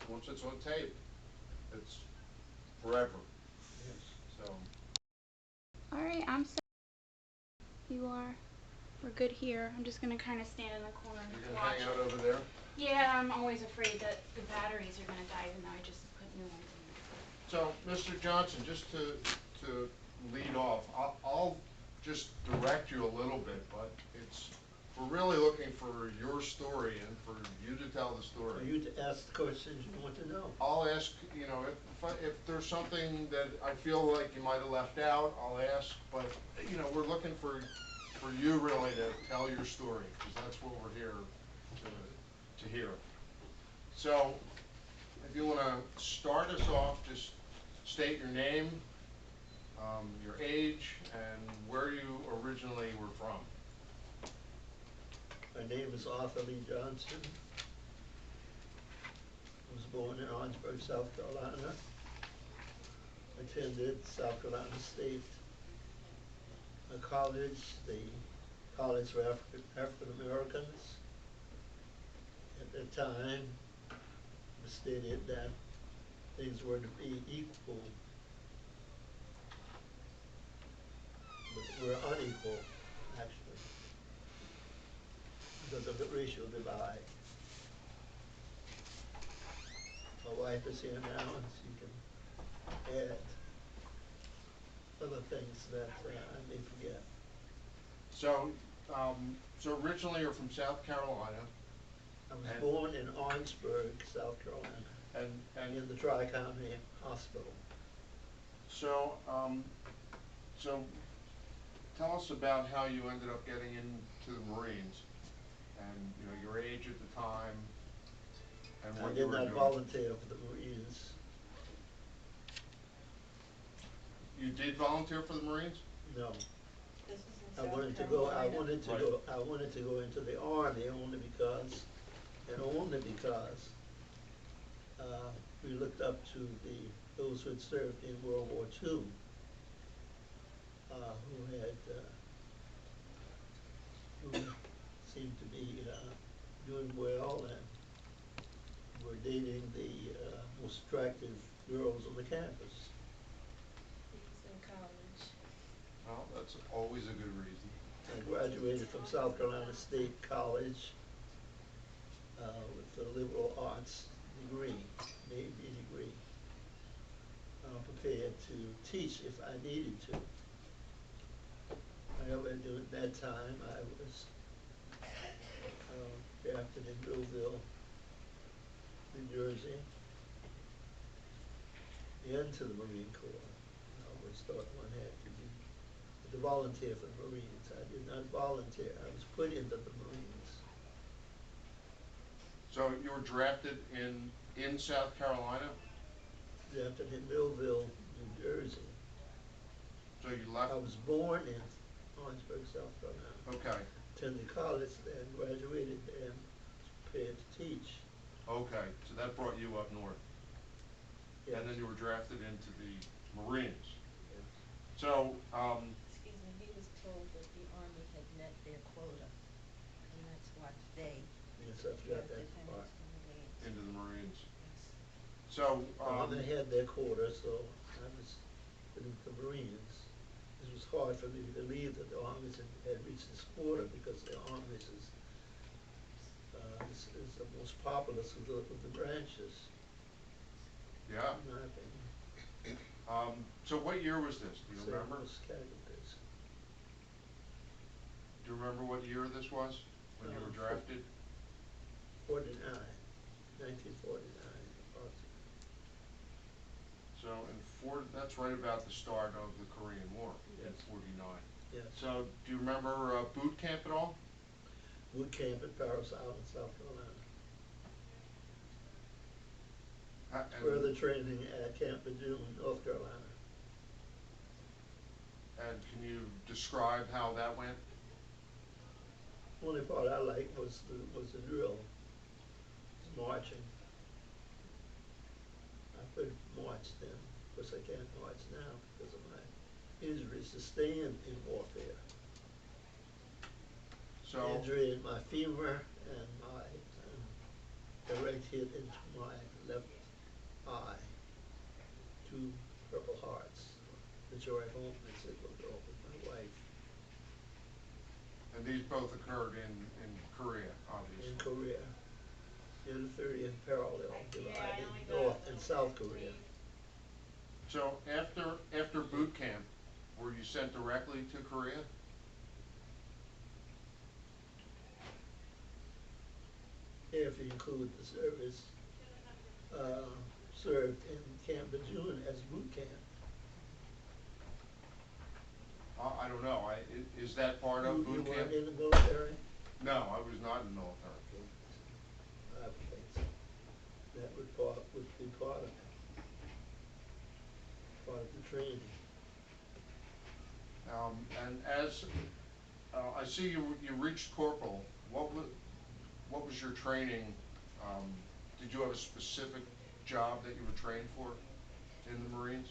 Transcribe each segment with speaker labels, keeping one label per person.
Speaker 1: once it's on tape, it's forever.
Speaker 2: Yes.
Speaker 1: So,
Speaker 3: All right, I'm set. You are. We're good here. I'm just gonna kind of stand in the corner
Speaker 1: you're
Speaker 3: and
Speaker 1: gonna
Speaker 3: watch
Speaker 1: hang out
Speaker 3: it.
Speaker 1: over there?
Speaker 3: Yeah, I'm always afraid that the batteries are gonna die, even though I just put new ones in.
Speaker 1: So, Mr. Johnson, just to lead off, I'll just direct you a little bit, but we're really looking for your story and for you to tell the
Speaker 2: For
Speaker 1: story.
Speaker 2: you to ask the questions you want to know.
Speaker 1: I'll ask, if there's something that I feel like you might have left out, I'll ask, but, we're looking for you really to tell your story, because that's what we're here to hear. So, if you wanna start us off, just state your name, your age, and where you originally were from.
Speaker 2: My name is Arthur Lee Johnson. I was born in Orangeburg, South Carolina. Attended South Carolina State College, the College for African Americans. At that time, it was stated that things were to be equal, but were unequal, actually, because of the racial divide. My wife is here now, and she can add other things that I may forget.
Speaker 1: So, so originally you're from South Carolina,
Speaker 2: I was
Speaker 1: And-
Speaker 2: born in Orangeburg, South Carolina, in the Tri-County Hospital.
Speaker 1: so, so tell us about how you ended up getting into the Marines, and, your age at the time, and
Speaker 2: I
Speaker 1: what you
Speaker 2: did
Speaker 1: were
Speaker 2: not
Speaker 1: doing.
Speaker 2: volunteer for the Marines.
Speaker 1: You did volunteer for the Marines?
Speaker 2: No.
Speaker 4: This is
Speaker 2: I
Speaker 4: in South
Speaker 2: wanted to go,
Speaker 4: Carolina.
Speaker 1: Right.
Speaker 2: I wanted to go into the Army only because, we looked up to those who had served in World War II, who had, who seemed to be, doing well and were dating the, most attractive girls on the campus.
Speaker 4: He was in college.
Speaker 1: Well, that's always a good reason.
Speaker 2: I graduated from South Carolina State College with a liberal arts degree, maybe degree, prepared to teach if I needed to. However, during that time, I was drafted in Millville, New Jersey, into the Marine Corps. I always thought one had to volunteer for the Marines. I did not volunteer. I was put into the Marines.
Speaker 1: So you were drafted in South Carolina,
Speaker 2: Drafted in Millville, New Jersey.
Speaker 1: so you left,
Speaker 2: I was born in Orangeburg, South Carolina.
Speaker 1: okay,
Speaker 2: Attended college there, graduated there, and prepared to teach.
Speaker 1: okay, so that brought you up north.
Speaker 2: Yes.
Speaker 1: And then you were drafted into the Marines.
Speaker 2: Yes.
Speaker 1: So,
Speaker 4: Excuse me, he was told that the Army had met their quota, and that's why they
Speaker 2: Yes, I forgot
Speaker 4: drafted
Speaker 2: that
Speaker 4: him
Speaker 2: part.
Speaker 4: into the Marines.
Speaker 1: into the Marines.
Speaker 4: Yes.
Speaker 1: So,
Speaker 2: They had their quota, so I was put into the Marines. It was hard for me to believe that the Army had reached this quota because the Army is the most populous of the branches,
Speaker 1: yeah.
Speaker 2: in my opinion.
Speaker 1: So what year was this? Do you
Speaker 2: Same
Speaker 1: remember?
Speaker 2: as casualties.
Speaker 1: Do you remember what year this was when you were drafted?
Speaker 2: 49, 1949, approximately.
Speaker 1: So that's right about the start of the Korean War in
Speaker 2: Yes.
Speaker 1: '49.
Speaker 2: Yes.
Speaker 1: So do you remember boot camp at all?
Speaker 2: Boot camp at Paris Island, South Carolina.
Speaker 1: And,
Speaker 2: Further training at Camp Lejeune, North Carolina.
Speaker 1: and can you describe how that went?
Speaker 2: Only part I liked was the drill, marching. I could march then. Of course, I can't march now because of my injuries sustained in warfare.
Speaker 1: So,
Speaker 2: Injury in my femur and my direct hit into my left eye, 2 Purple Hearts, which are at home, I said, well, with my wife
Speaker 1: And these both occurred in Korea, obviously.
Speaker 2: in Korea, in the 30th parallel, dividing North and South Korea.
Speaker 1: So after boot camp, were you sent directly to Korea?
Speaker 2: If you include the service, served in Camp Lejeune as boot camp.
Speaker 1: I don't know, is that part of
Speaker 2: You
Speaker 1: boot camp?
Speaker 2: weren't in the military?
Speaker 1: No, I was not in the military.
Speaker 2: Okay, I would think so. That would be part of it, part of the training.
Speaker 1: And as, I see you reached corporal, what was your training? Did you have a specific job that you were trained for in the Marines?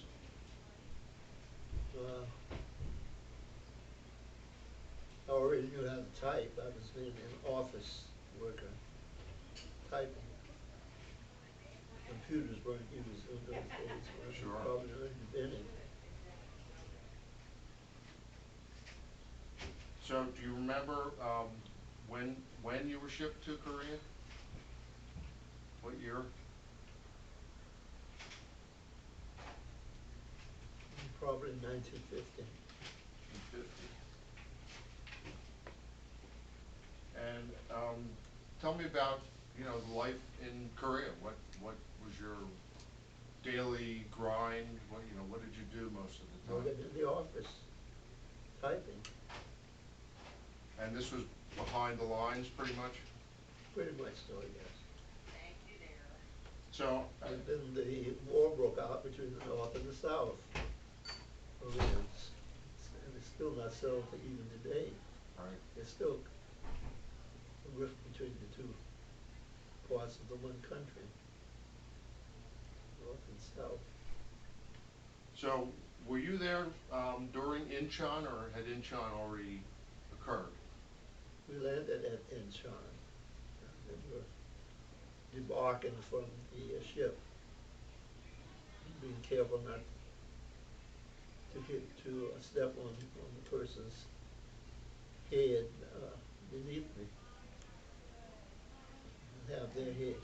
Speaker 2: I already knew how to type. I was being an office worker, typing. Computers weren't used in those days,
Speaker 1: Sure.
Speaker 2: probably not invented.
Speaker 1: So do you remember when you were shipped to Korea? What year?
Speaker 2: Probably 1950.
Speaker 1: In 50. And tell me about, life in Korea. What was your daily grind? What did you do most of the
Speaker 2: Working
Speaker 1: time?
Speaker 2: in the office, typing,
Speaker 1: And this was behind the lines pretty much?
Speaker 2: pretty much so, yes.
Speaker 1: So,
Speaker 2: And then the war broke out between the North and the South. Koreans, and it's still not settled even today.
Speaker 1: right.
Speaker 2: There's still a rift between the two parts of the one country, North and South.
Speaker 1: So, were you there during Incheon, or had Incheon already occurred?
Speaker 2: We landed at Incheon, and we were debarking from the ship, being careful not to step on the person's head beneath me, and have their head,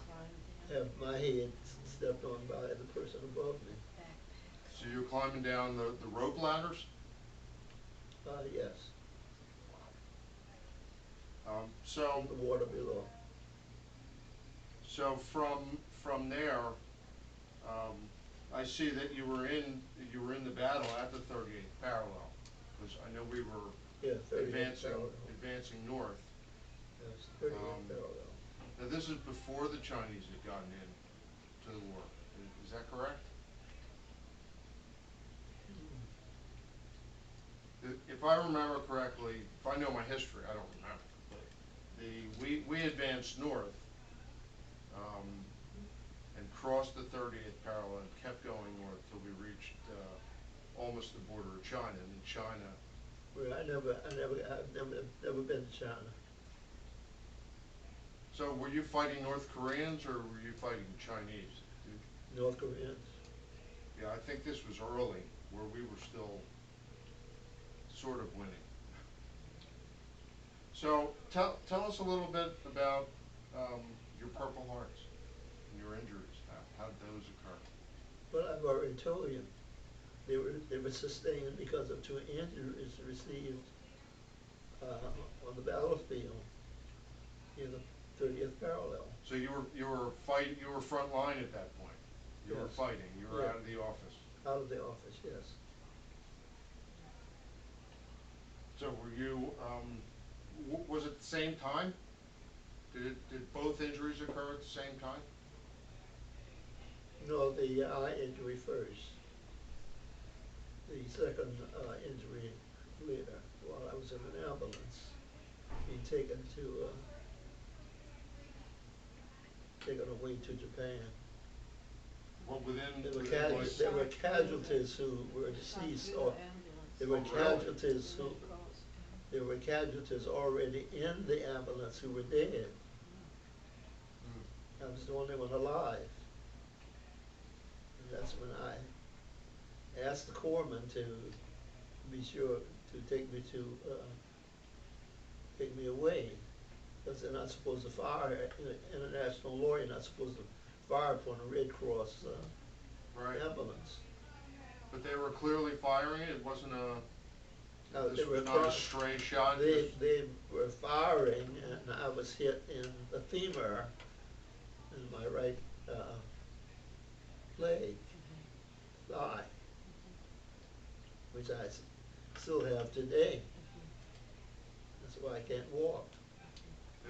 Speaker 2: have my head stepped on by the person above me.
Speaker 1: So you're climbing down the rope ladders?
Speaker 2: Yes,
Speaker 1: So,
Speaker 2: in the water below.
Speaker 1: so from there, I see that you were in the battle at the 38th parallel, because I know we were
Speaker 2: Yeah, 38th
Speaker 1: advancing
Speaker 2: parallel.
Speaker 1: north.
Speaker 2: Yes, 38th
Speaker 1: Um,
Speaker 2: parallel.
Speaker 1: Now this is before the Chinese had gotten in to the war. Is that correct? If I remember correctly, if I know my history, I don't remember, but we advanced north, and crossed the 38th parallel and kept going north till we reached almost the border of China. And in China,
Speaker 2: Well, I've never been to China.
Speaker 1: so were you fighting North Koreans or were you fighting Chinese?
Speaker 2: North Koreans.
Speaker 1: Yeah, I think this was early, where we were still sort of winning. So tell us a little bit about your Purple Hearts and your injuries. How did those occur?
Speaker 2: Well, I've already told you, they were sustained because of 2 injuries received on the battlefield in the 30th parallel.
Speaker 1: So you were front line at that point. You were
Speaker 2: Yes.
Speaker 1: fighting. You were
Speaker 2: Yeah.
Speaker 1: out of the office.
Speaker 2: Out of the office, yes.
Speaker 1: So were you? Was it the same time? Did both injuries occur at the same time?
Speaker 2: No, the eye injury first. The second injury later, while I was in an ambulance, being taken away to Japan.
Speaker 1: Well, within
Speaker 2: There were casualties who were deceased, or there were casualties who, there were casualties already in the ambulance who were dead. I was the only one alive. And that's when I asked the corpsman to be sure to take me away, because they're not supposed to fire, in international law, you're not supposed to fire upon a Red Cross
Speaker 1: Right,
Speaker 2: ambulance.
Speaker 1: but they were clearly firing, it wasn't a,
Speaker 2: Now,
Speaker 1: this
Speaker 2: they were
Speaker 1: was not a
Speaker 2: fi-
Speaker 1: stray shot?
Speaker 2: They were firing, and I was hit in the femur, in my right, leg, thigh, which I still have today. That's why I can't walk.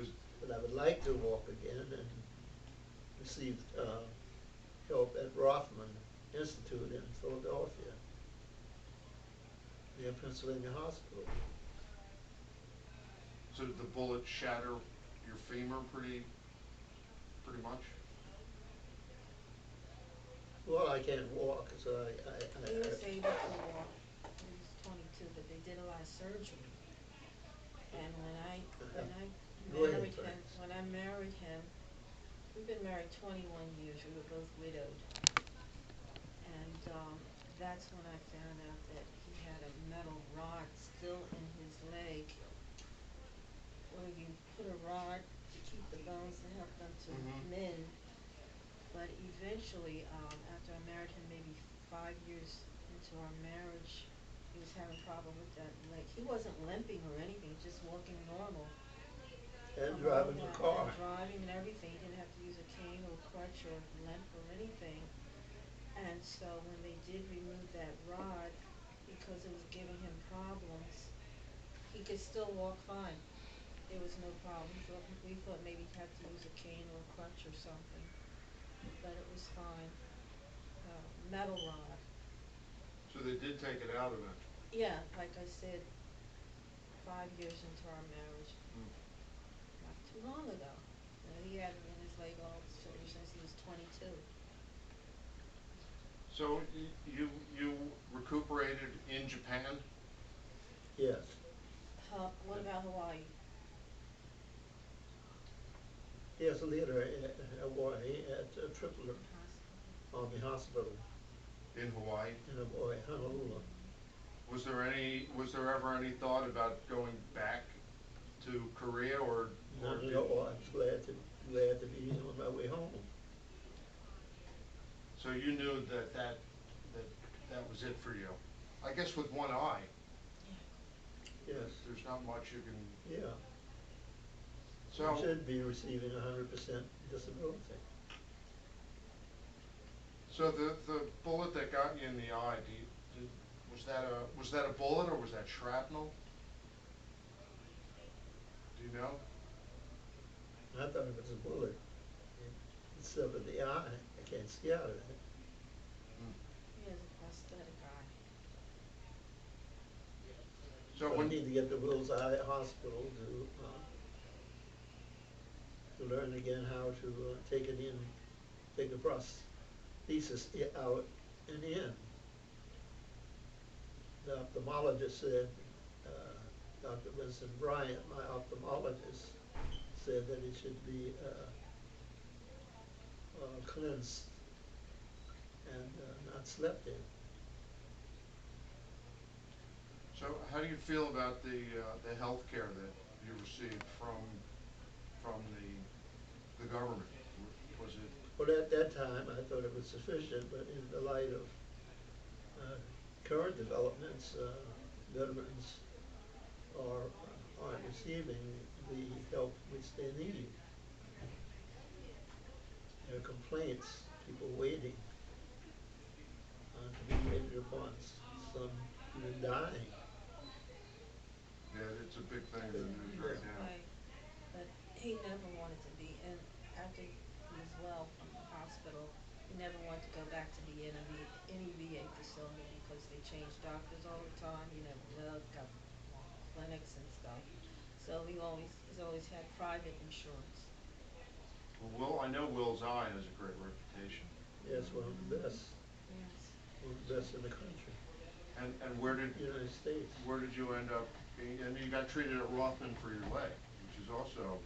Speaker 1: Is,
Speaker 2: But I would like to walk again and receive help at Rothman Institute in Philadelphia, near Pennsylvania Hospital.
Speaker 1: so did the bullet shatter your femur pretty much?
Speaker 2: Well, I can't walk, so
Speaker 4: He was able to walk, he was 22, but they did a lot of surgery. And when I
Speaker 2: Go ahead,
Speaker 4: married
Speaker 2: sorry.
Speaker 4: him, we've been married 21 years, we were both widowed. And, that's when I found out that he had a metal rod still in his leg, where you put a rod to keep the bones to help them to mend. But eventually, after I married him, maybe 5 years into our marriage, he was having problem with that leg. He wasn't limping or anything, just walking normal.
Speaker 2: And driving the car.
Speaker 4: And driving and everything. He didn't have to use a cane or crutch or limp or anything. And so when they did remove that rod, because it was giving him problems, he could still walk fine. There was no problem. We thought maybe he'd have to use a cane or a crutch or something, but it was fine. Metal rod.
Speaker 1: So they did take it out eventually?
Speaker 4: Yeah, like I said, 5 years into our marriage, not too long ago. He had it in his leg ever since he was 22.
Speaker 1: So you recuperated in Japan?
Speaker 2: Yes.
Speaker 4: What about Hawaii?
Speaker 2: Yes, later at Hawaii at Tripler
Speaker 4: Hospital.
Speaker 2: Army Hospital
Speaker 1: In Hawaii?
Speaker 2: in Hawaii, Honolulu.
Speaker 1: Was there ever any thought about going back to Korea or
Speaker 2: No,
Speaker 1: did?
Speaker 2: no, I was glad to be on my way home.
Speaker 1: So you knew that was it for you? I guess with one eye,
Speaker 2: Yes.
Speaker 1: there's not much you can,
Speaker 2: Yeah.
Speaker 1: so.
Speaker 2: You should be receiving 100% disability.
Speaker 1: So the bullet that got you in the eye, was that a bullet or was that shrapnel? Do you know?
Speaker 2: I thought it was a bullet. It severed the eye. I can't see out of it.
Speaker 4: He has a prosthetic eye.
Speaker 1: So
Speaker 2: So I
Speaker 1: when,
Speaker 2: need to get to Wills Eye Hospital to learn again how to take the prosthesis out and in. The ophthalmologist said, Dr. Vincent Bryant, my ophthalmologist, said that it should be cleansed and not slept in.
Speaker 1: so how do you feel about the health care that you received from the government? Was it?
Speaker 2: But at that time, I thought it was sufficient, but in the light of current developments, veterans aren't receiving the help which they need. There are complaints, people waiting to be waited upon, some even dying.
Speaker 1: Yeah, it's a big thing in the news right now.
Speaker 4: Right. But he never wanted to be in, after he was well from the hospital, he never wanted to go back to be in any VA facility because they changed doctors all the time, you never know, got clinics and stuff. So he's always had private insurance.
Speaker 1: Well, I know Will's Eye has a great reputation.
Speaker 2: Yes, one of the best,
Speaker 4: Yes.
Speaker 2: one of the best in the country,
Speaker 1: And where did
Speaker 2: United States.
Speaker 1: you end up being? And you got treated at Rothman for your leg, which is also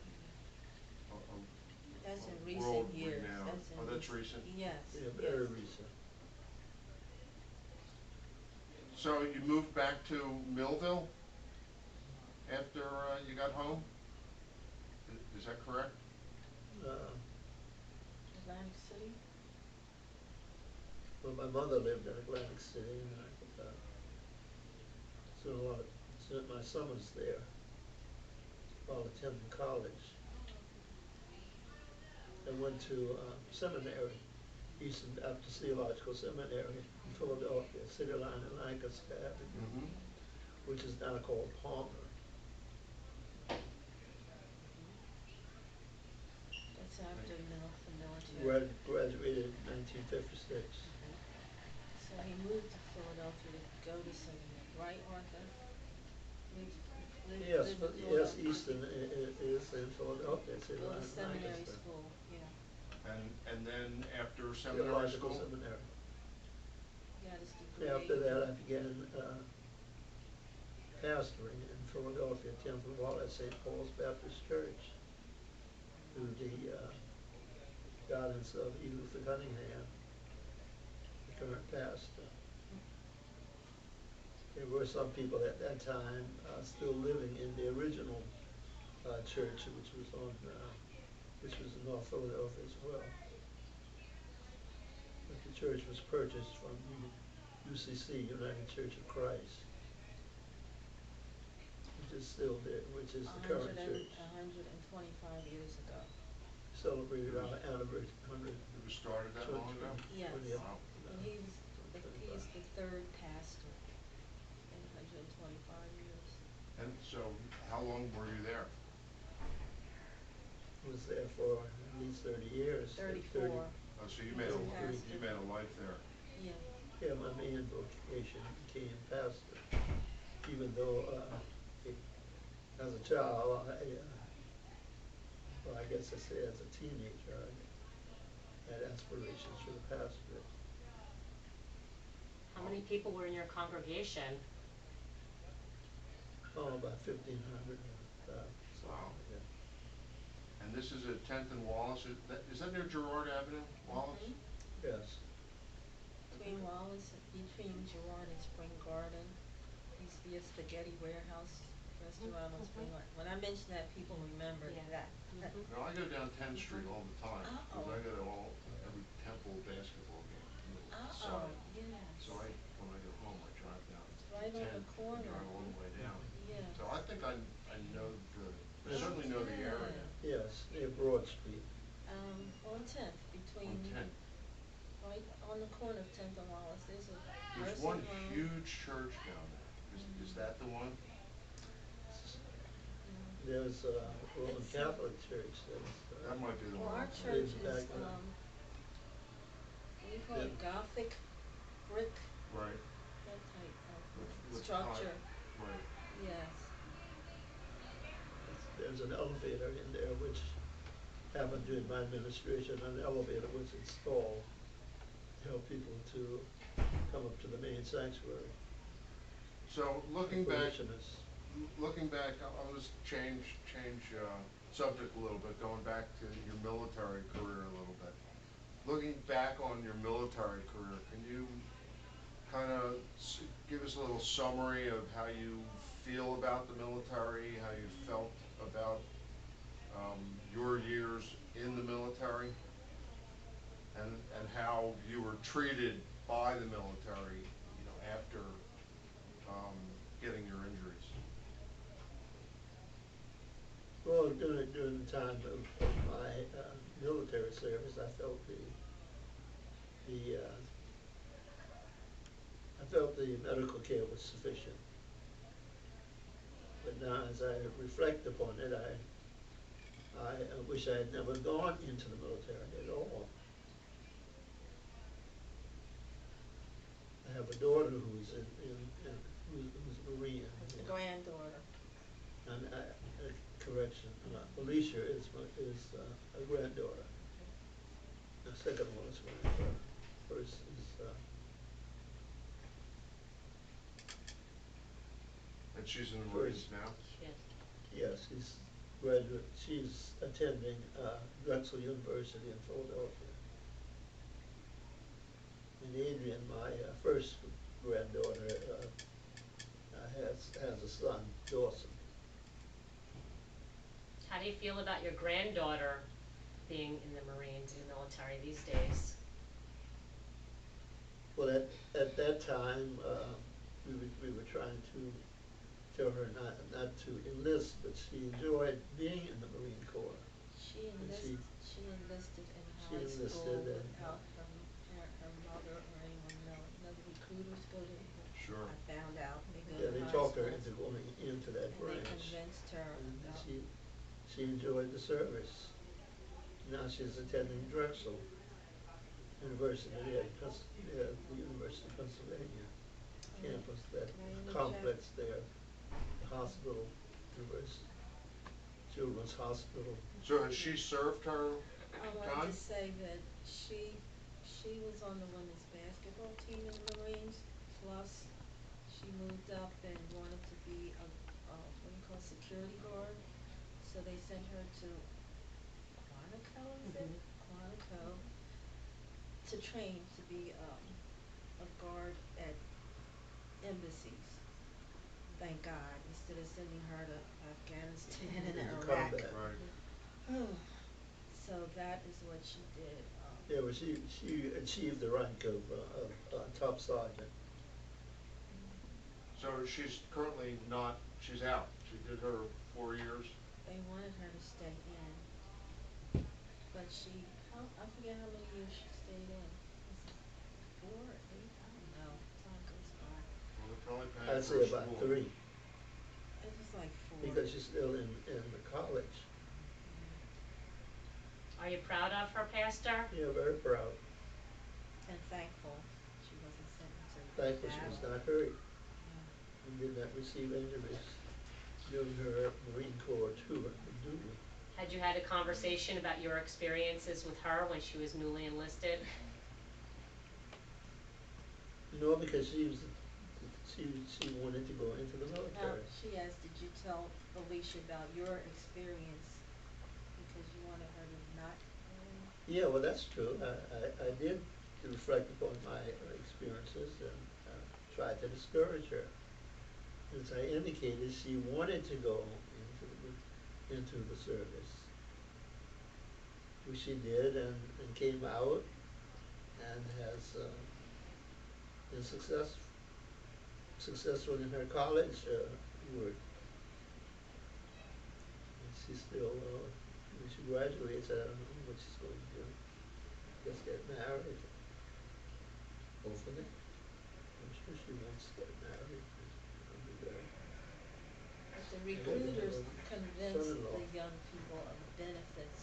Speaker 1: a
Speaker 4: That's in
Speaker 1: world
Speaker 4: recent years,
Speaker 1: renowned.
Speaker 4: that's in
Speaker 1: Oh, that's recent?
Speaker 4: Yes,
Speaker 2: Yeah,
Speaker 4: yes.
Speaker 2: very recent.
Speaker 1: So you moved back to Millville after you got home? Is that correct?
Speaker 2: Uh,
Speaker 4: Atlantic City?
Speaker 2: well, my mother lived in Atlantic City, and I, spent my summers there while attending college. I went to seminary, Eastern Baptist Theological Seminary in Philadelphia, City Line and Lancaster Avenue,
Speaker 1: Mm-hmm.
Speaker 2: which is now called Palmer.
Speaker 4: That's after the military.
Speaker 2: Graduated in 1956.
Speaker 4: So he moved to Philadelphia to go to seminary, right, Arthur?
Speaker 2: Yes,
Speaker 4: lived
Speaker 2: but
Speaker 4: in
Speaker 2: yes,
Speaker 4: Philadelphia.
Speaker 2: Eastern is in Philadelphia, City
Speaker 4: Go
Speaker 2: Line
Speaker 4: to
Speaker 2: and
Speaker 4: seminary
Speaker 2: Lancaster.
Speaker 4: school, yeah.
Speaker 1: And then after seminary
Speaker 2: Theological
Speaker 1: school?
Speaker 2: Seminary.
Speaker 4: Got his degree.
Speaker 2: After that, I began pastoring in Philadelphia, 10th and Wallace, St. Paul's Baptist Church, through the guidance of E. Luther Cunningham, the current pastor. There were some people at that time still living in the original church, which was in North Philadelphia as well. But the church was purchased from UCC, United Church of Christ, which is still there, which is the current church.
Speaker 4: 125 years ago.
Speaker 2: Celebrated our anniversary,
Speaker 1: It was started that long ago?
Speaker 4: Yes.
Speaker 1: Wow.
Speaker 4: And he's the third pastor in 125 years.
Speaker 1: And so, how long were you there?
Speaker 2: Was there for at least 30 years.
Speaker 4: 34.
Speaker 1: Oh, so you
Speaker 4: He
Speaker 1: made
Speaker 4: was
Speaker 1: a
Speaker 4: pastor.
Speaker 1: you made a life there.
Speaker 4: Yeah.
Speaker 2: Yeah, my main vocation became pastor, even though as a child, well, I guess I say as a teenager, I had aspirations for the pastorate.
Speaker 5: How many people were in your congregation?
Speaker 2: Oh, about 1,500. So,
Speaker 1: Wow.
Speaker 2: yeah.
Speaker 1: And this is at 10th and Wallace. Is that near Girard Avenue, Wallace?
Speaker 4: Mhm.
Speaker 2: Yes.
Speaker 4: Between Wallace, between Girard and Spring Garden, used to be a spaghetti warehouse restaurant on Spring Garden. When I mention that, people remember
Speaker 5: Yeah.
Speaker 4: that.
Speaker 5: Mhm.
Speaker 1: No, I go down 10th Street all the time, because I
Speaker 4: Uh-oh.
Speaker 1: go to every Temple basketball game on the
Speaker 4: Uh-oh,
Speaker 1: side.
Speaker 4: yes.
Speaker 1: So when I get home, I drive down
Speaker 4: Right on
Speaker 1: 10th
Speaker 4: the corner.
Speaker 1: and drive all the way down.
Speaker 4: Yeah.
Speaker 1: So I think I know I certainly know the area.
Speaker 2: Yes, near Broad Street.
Speaker 4: On 10th, between,
Speaker 1: On 10th.
Speaker 4: right on the corner of 10th and Wallace, there's a
Speaker 1: There's
Speaker 4: nursing
Speaker 1: one
Speaker 4: home.
Speaker 1: huge church down there. Is that the one?
Speaker 2: There's a Roman
Speaker 4: It's,
Speaker 2: Catholic church that's,
Speaker 1: That might be the
Speaker 4: Well,
Speaker 1: one.
Speaker 4: our
Speaker 1: I'm
Speaker 4: church
Speaker 1: thinking.
Speaker 4: is,
Speaker 2: back then.
Speaker 4: what do you call it,
Speaker 2: Yeah.
Speaker 4: Gothic brick,
Speaker 1: Right.
Speaker 4: that type of
Speaker 1: With
Speaker 4: structure.
Speaker 1: Right.
Speaker 4: Yes.
Speaker 2: There's an elevator in there which happened during my administration. An elevator was installed to help people to come up to the main sanctuary.
Speaker 1: So looking back,
Speaker 2: Parishioners.
Speaker 1: I'll just change subject a little bit, going back to your military career a little bit. Looking back on your military career, can you kind of give us a little summary of how you feel about the military, how you felt about your years in the military, and how you were treated by the military, after getting your injuries?
Speaker 2: Well, during the time of my military service, the I felt the medical care was sufficient. But now, as I reflect upon it, I wish I had never gone into the military at all. I have a daughter who's who's a Marine.
Speaker 4: It's the granddaughter.
Speaker 2: And correction, Alicia is a granddaughter. The second one is my daughter. First is
Speaker 1: And she's in the Marines
Speaker 2: First.
Speaker 1: now?
Speaker 5: Yes.
Speaker 2: yes, he's graduate, she's attending, Drexel University in Philadelphia. And Adrian, my, first granddaughter, has a son, Dawson.
Speaker 5: How do you feel about your granddaughter being in the Marines, in the military these days?
Speaker 2: Well, at that time, we were trying to tell her not to enlist, but she enjoyed being in the Marine Corps.
Speaker 4: She
Speaker 2: And
Speaker 4: she enlisted in
Speaker 2: she
Speaker 4: high
Speaker 2: enlisted
Speaker 4: school
Speaker 2: and-
Speaker 4: without her mother or anyone knowing. No, the recruiters go to,
Speaker 1: Sure.
Speaker 4: I found out, they go
Speaker 2: Yeah,
Speaker 4: to
Speaker 2: they
Speaker 4: high
Speaker 2: talked her
Speaker 4: schools.
Speaker 2: into going into that
Speaker 4: And they
Speaker 2: branch.
Speaker 4: convinced her
Speaker 2: And
Speaker 4: about,
Speaker 2: she enjoyed the service. Now she's attending Drexel University at the University of Pennsylvania campus, that
Speaker 4: Right in the
Speaker 2: complex there, the hospital, University, Children's Hospital.
Speaker 1: So has she served her
Speaker 4: I wanted
Speaker 1: time?
Speaker 4: to say that she was on the women's basketball team in the Marines, plus she moved up and wanted to be what do you call, security guard. So they sent her to Quantico, is it?
Speaker 5: Mhm.
Speaker 4: Quantico, to train to be, a guard at embassies. Thank God, instead of sending her to Afghanistan and
Speaker 2: Into
Speaker 4: Iraq.
Speaker 2: combat.
Speaker 1: Right.
Speaker 4: So that is what she did,
Speaker 2: Yeah, well, she achieved the rank of top sergeant.
Speaker 1: So she's currently not, she's out. She did her 4 years.
Speaker 4: they wanted her to stay in, but I forget how many years she stayed in. Was it 4 or 8? I don't know, time goes by.
Speaker 1: Well, they're probably paying
Speaker 2: I'd
Speaker 1: for
Speaker 2: say
Speaker 1: her
Speaker 2: about
Speaker 1: school.
Speaker 2: 3,
Speaker 4: It was like 4.
Speaker 2: because she's still in the college.
Speaker 5: Are you proud of her, Pastor?
Speaker 2: Yeah, very proud.
Speaker 4: And thankful she wasn't sent into
Speaker 2: Thankful she was
Speaker 4: battle.
Speaker 2: not hurt
Speaker 4: Yeah.
Speaker 2: and did not receive injuries during her Marine Corps tour of duty.
Speaker 5: Had you had a conversation about your experiences with her when she was newly enlisted?
Speaker 2: You know, because she wanted to go into the military.
Speaker 4: She asked, did you tell Alicia about your experience? Because you wanted her to not go in?
Speaker 2: Yeah, well, that's true. I did reflect upon my experiences and tried to discourage her. As I indicated, she wanted to go into the service, which she did and came out and has been successful in her college work. And she's still, when she graduates, I don't know what she's going to do. Just get married, hopefully. I'm sure she wants to get married. That'll be good.
Speaker 4: But the
Speaker 2: Yeah,
Speaker 4: recruiters
Speaker 2: yeah,
Speaker 4: convinced
Speaker 2: son-in-law.
Speaker 4: the young people of the benefits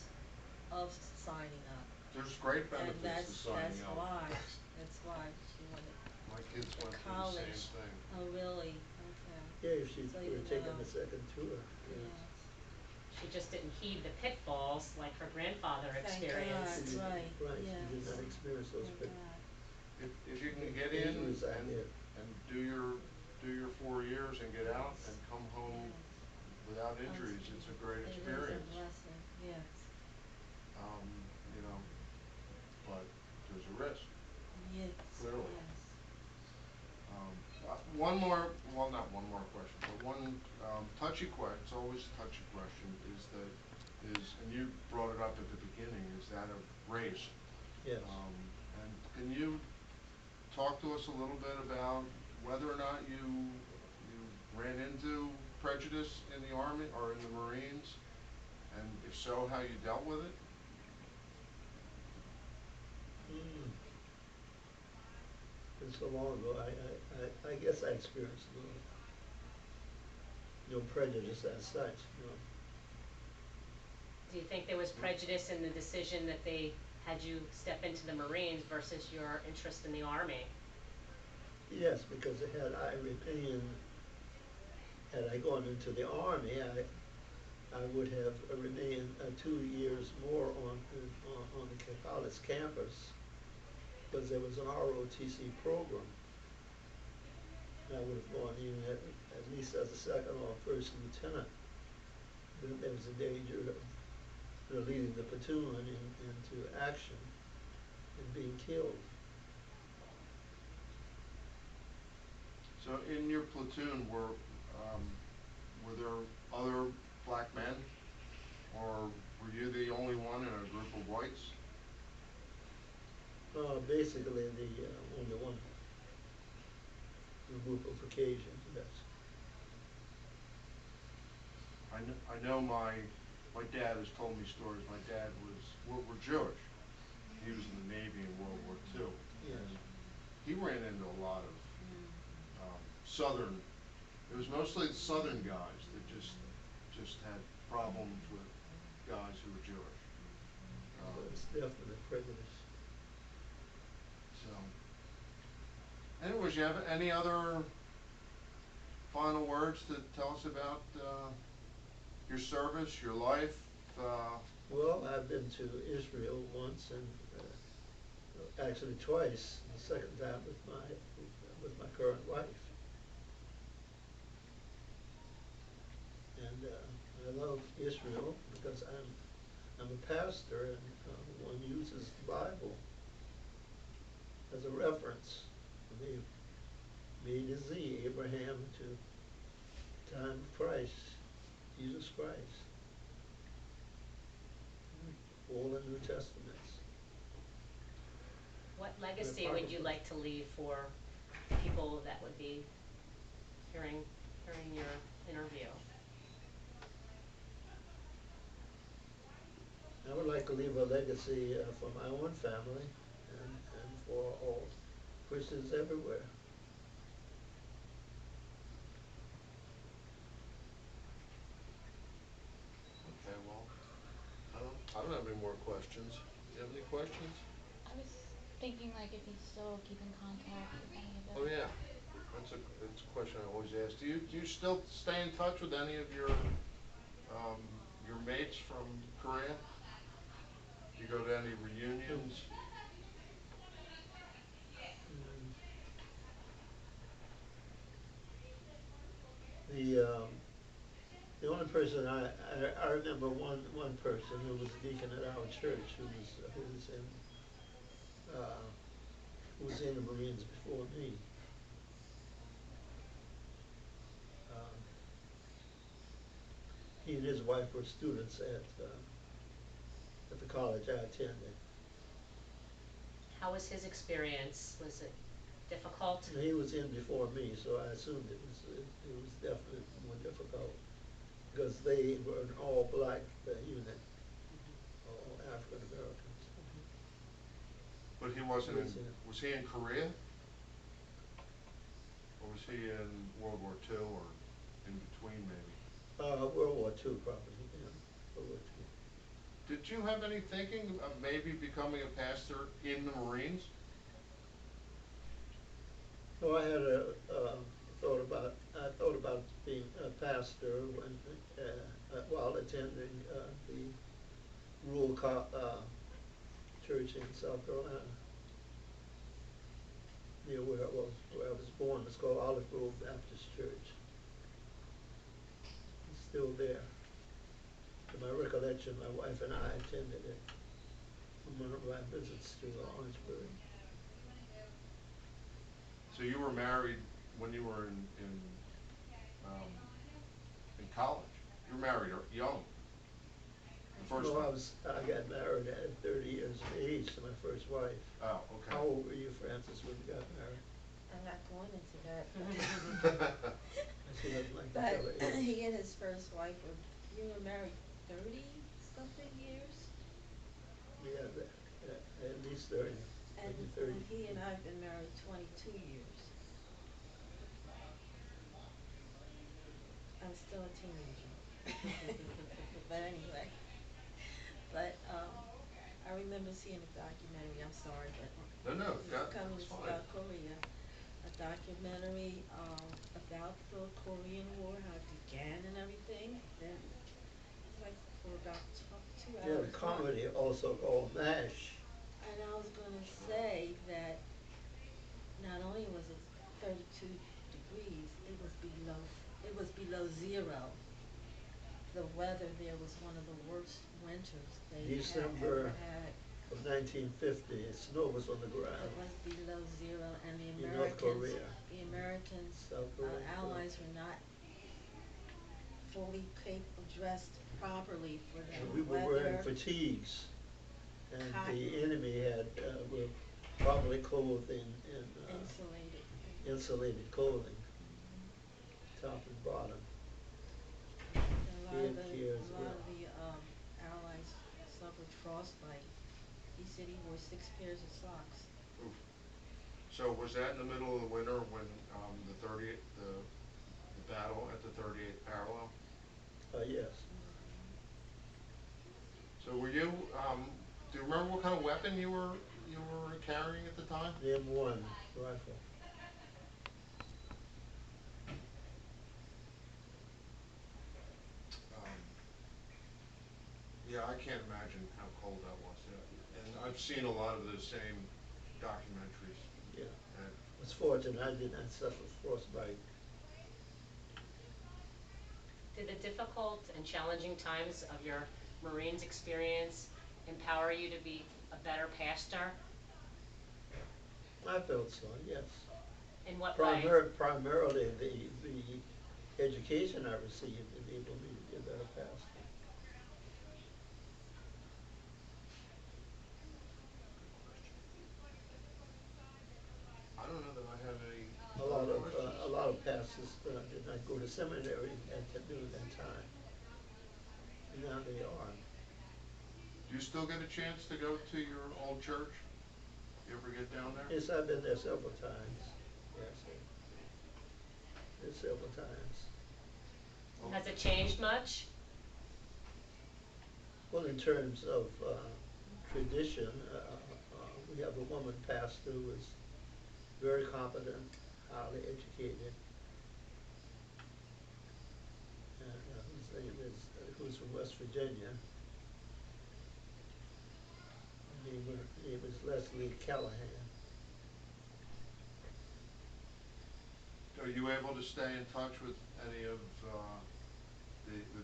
Speaker 4: of signing up.
Speaker 1: There's great
Speaker 4: And
Speaker 1: benefits to signing
Speaker 4: that's
Speaker 1: up.
Speaker 4: that's why she wanted
Speaker 1: My kids
Speaker 4: the
Speaker 1: went through the
Speaker 4: college.
Speaker 1: same thing.
Speaker 4: Oh, really? Okay.
Speaker 2: Yeah, if she
Speaker 4: So
Speaker 2: were
Speaker 4: you
Speaker 2: taking
Speaker 4: know.
Speaker 2: the second tour,
Speaker 4: Yeah.
Speaker 2: yes.
Speaker 5: She just didn't heed the pitfalls like her grandfather
Speaker 4: Thank
Speaker 5: experienced.
Speaker 2: She
Speaker 4: God.
Speaker 2: didn't-
Speaker 4: Right,
Speaker 2: She did
Speaker 4: yes.
Speaker 2: not experience those
Speaker 4: Thank
Speaker 2: big.
Speaker 4: God.
Speaker 1: If you can get in
Speaker 2: Injuries I did.
Speaker 1: and do your 4 years and get out and come home without injuries, it's a great experience.
Speaker 4: It is a blessing, yes.
Speaker 1: You know, but there's a risk.
Speaker 4: Yes,
Speaker 1: Clearly.
Speaker 4: yes.
Speaker 1: One more, well, not one more question, but one touchy question, it's always a touchy question, and you brought it up at the beginning, is that of race.
Speaker 2: Yes.
Speaker 1: And can you talk to us a little bit about whether or not you ran into prejudice in the Army or in the Marines? And if so, how you dealt with it?
Speaker 2: Mm. It's so long ago, I guess I experienced no prejudice as such, no.
Speaker 5: Do you think there was prejudice in the decision that they had you step into the Marines versus your interest in the Army?
Speaker 2: Yes, because had I gone into the Army, I would have remained 2 years more on the college campus, because there was an ROTC program. And I would have gone in at least as a second or first lieutenant. that there was a danger of leading the platoon into action and being killed.
Speaker 1: So in your platoon, were there other black men? Or were you the only one in a group of whites?
Speaker 2: Basically, the only one group of Caucasians, yes.
Speaker 1: I know my dad has told me stories. My dad we're Jewish. He was in the Navy in World War II.
Speaker 2: Yes.
Speaker 1: And he ran into a lot of Southern, it was mostly the Southern guys that just had problems with guys who were Jewish.
Speaker 2: So it's definitely prejudice.
Speaker 1: So, anyways, you have any other final words to tell us about your service, your life?
Speaker 2: Well, I've been to Israel once and actually twice. The second time with my current wife. And I love Israel because I'm a pastor and one uses the Bible as a reference. From A to Z, Abraham to time of Christ, Jesus Christ. All the New Testaments.
Speaker 5: What legacy would you like to leave for people that would be hearing your interview?
Speaker 2: I would like to leave a legacy for my own family and for all Christians everywhere.
Speaker 1: Okay, well, I don't have any more questions. Do you have any questions?
Speaker 3: I was thinking like if you still keep in contact with any of them.
Speaker 1: Oh yeah, that's a question I always ask. Do you still stay in touch with any of your mates from Korea? You go to any reunions?
Speaker 2: Mm. The the only person I remember one person who was a deacon at our church uh, who was in the Marines before me. Um, he and his wife were students at the college I attended.
Speaker 5: How was his experience? Was it difficult?
Speaker 2: And he was in before me, so I assumed it was definitely more difficult because they were an all black unit, all African Americans.
Speaker 1: But he wasn't
Speaker 2: Yes, yeah.
Speaker 1: was he in Korea? Or was he in World War II or in between maybe?
Speaker 2: World War II probably, yeah, World War II.
Speaker 1: Did you have any thinking of maybe becoming a pastor in the Marines?
Speaker 2: So I had I thought about being a pastor when, while attending, the church in South Carolina, near where I was born. It's called Olive Grove Baptist Church. It's still there. To my recollection, my wife and I attended it on one of my visits to Orangeburg.
Speaker 1: So you were married when you were um, in college. You were married young. The first
Speaker 2: No,
Speaker 1: time.
Speaker 2: I got married at 30 years of age to my first wife.
Speaker 1: Oh, okay.
Speaker 2: How old were you, Francis, when you got married?
Speaker 4: I'm not going into that.
Speaker 2: She doesn't like to
Speaker 4: But
Speaker 2: tell her age.
Speaker 4: he and his first wife you were married 30 something years?
Speaker 2: Yeah, at least 30,
Speaker 4: And
Speaker 2: maybe 30.
Speaker 4: he and I have been married 22 years. I'm still a teenager. But anyway, I remember seeing a documentary. I'm sorry, but
Speaker 1: No,
Speaker 4: this is coming
Speaker 1: that's fine.
Speaker 4: about Korea. A documentary about the Korean War, how it began and everything. Then it's like for about 2 hours
Speaker 2: Yeah, the
Speaker 4: long.
Speaker 2: comedy also called MASH.
Speaker 4: And I was gonna say that not only was it 32 degrees, it was below zero. the weather there was one of the worst winters they had
Speaker 2: December
Speaker 4: ever had.
Speaker 2: of 1950, snow was on the
Speaker 4: It
Speaker 2: ground
Speaker 4: was below zero, and
Speaker 2: in North Korea,
Speaker 4: The Americans,
Speaker 2: South Korea.
Speaker 4: allies were not fully dressed properly for the
Speaker 2: And we were wearing
Speaker 4: weather.
Speaker 2: fatigues, and
Speaker 4: Cotton.
Speaker 2: the enemy were probably clothed in
Speaker 4: Insulated.
Speaker 2: insulated clothing, top and bottom.
Speaker 4: And a lot of
Speaker 2: Headgear as well.
Speaker 4: the, allies suffered frostbite. He said he wore 6 pairs of socks.
Speaker 1: Oof. So was that in the middle of the winter when, the battle at the 38th parallel?
Speaker 2: Yes.
Speaker 1: So were you, do you remember what kind of weapon you were carrying at the time?
Speaker 2: The M1 rifle.
Speaker 1: Um, Yeah, I can't imagine how cold that was. And I've seen a lot of those same documentaries.
Speaker 2: Yeah.
Speaker 1: And
Speaker 2: I was fortunate I did not suffer frostbite.
Speaker 5: Did the difficult and challenging times of your Marines experience empower you to be a better pastor?
Speaker 2: I felt so, yes.
Speaker 5: In what way?
Speaker 2: Primarily the education I received enabled me to be a better pastor.
Speaker 1: I don't know that I have any
Speaker 2: A lot
Speaker 1: other
Speaker 2: of
Speaker 1: questions.
Speaker 2: a lot of pastors did not go to seminary during that time. And now they are.
Speaker 1: Do you still get a chance to go to your old church? You ever get down there?
Speaker 2: Yes, I've been there several times. Yes, several times.
Speaker 5: Has it changed much?
Speaker 2: Well, in terms of tradition, we have a woman pastor who is very competent, highly educated, and who's from West Virginia. Her name is Leslie Callahan.
Speaker 1: Are you able to stay in touch with any of the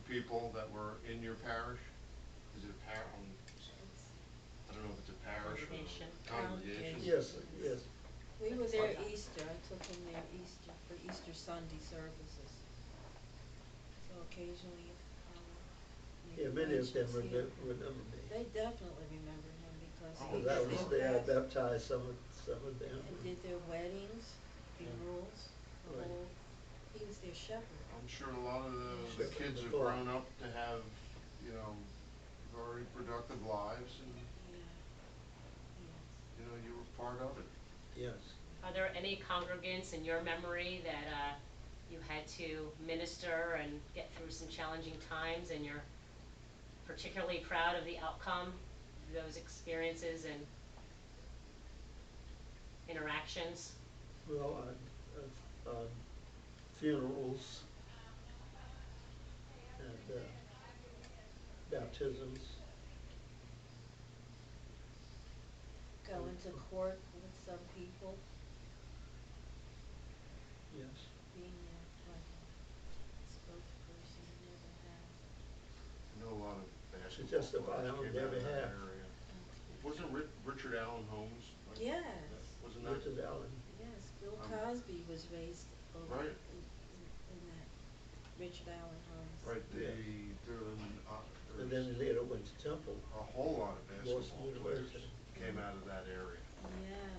Speaker 1: people that were in your parish? Is it I don't know if it's a parish or
Speaker 5: Congregation.
Speaker 1: a congregation.
Speaker 2: Yes, yes.
Speaker 4: We were there Easter. I took him there for Easter Sunday services. So occasionally,
Speaker 2: Yeah, many of them
Speaker 4: mentions here.
Speaker 2: remember me.
Speaker 4: They definitely remember him because
Speaker 1: Oh,
Speaker 4: he
Speaker 2: Because I
Speaker 1: sure.
Speaker 2: was
Speaker 4: was
Speaker 2: there, I
Speaker 4: their pastor
Speaker 2: baptized some of them.
Speaker 4: and did their weddings, funerals, the
Speaker 2: Right.
Speaker 4: whole. He was their shepherd.
Speaker 1: I'm sure a lot of the
Speaker 2: Sure.
Speaker 1: kids have
Speaker 2: Well,
Speaker 1: grown up to have, very productive lives, and
Speaker 4: Yeah. Yes.
Speaker 1: You were part of it.
Speaker 2: yes.
Speaker 5: Are there any congregants in your memory that you had to minister and get through some challenging times, and you're particularly proud of the outcome of those experiences and interactions?
Speaker 2: Well, funerals and baptisms.
Speaker 4: Going to court with some people,
Speaker 2: Yes.
Speaker 4: being there like a spokesperson on their behalf.
Speaker 1: I know a lot of basketball
Speaker 2: justify
Speaker 1: players
Speaker 2: on
Speaker 1: came
Speaker 2: their
Speaker 1: out of that
Speaker 2: behalf.
Speaker 1: area. Wasn't Richard Allen Holmes?
Speaker 4: Yes.
Speaker 1: Wasn't that?
Speaker 2: Richard Allen.
Speaker 4: Yes, Bill
Speaker 1: Um,
Speaker 4: Cosby was raised over
Speaker 1: Right.
Speaker 4: in that Richard Allen homes.
Speaker 1: Right,
Speaker 2: Yes. And then he later went to Temple,
Speaker 1: a whole lot of
Speaker 2: Boston
Speaker 1: basketball players
Speaker 2: University.
Speaker 1: came out of that area.
Speaker 4: Yes.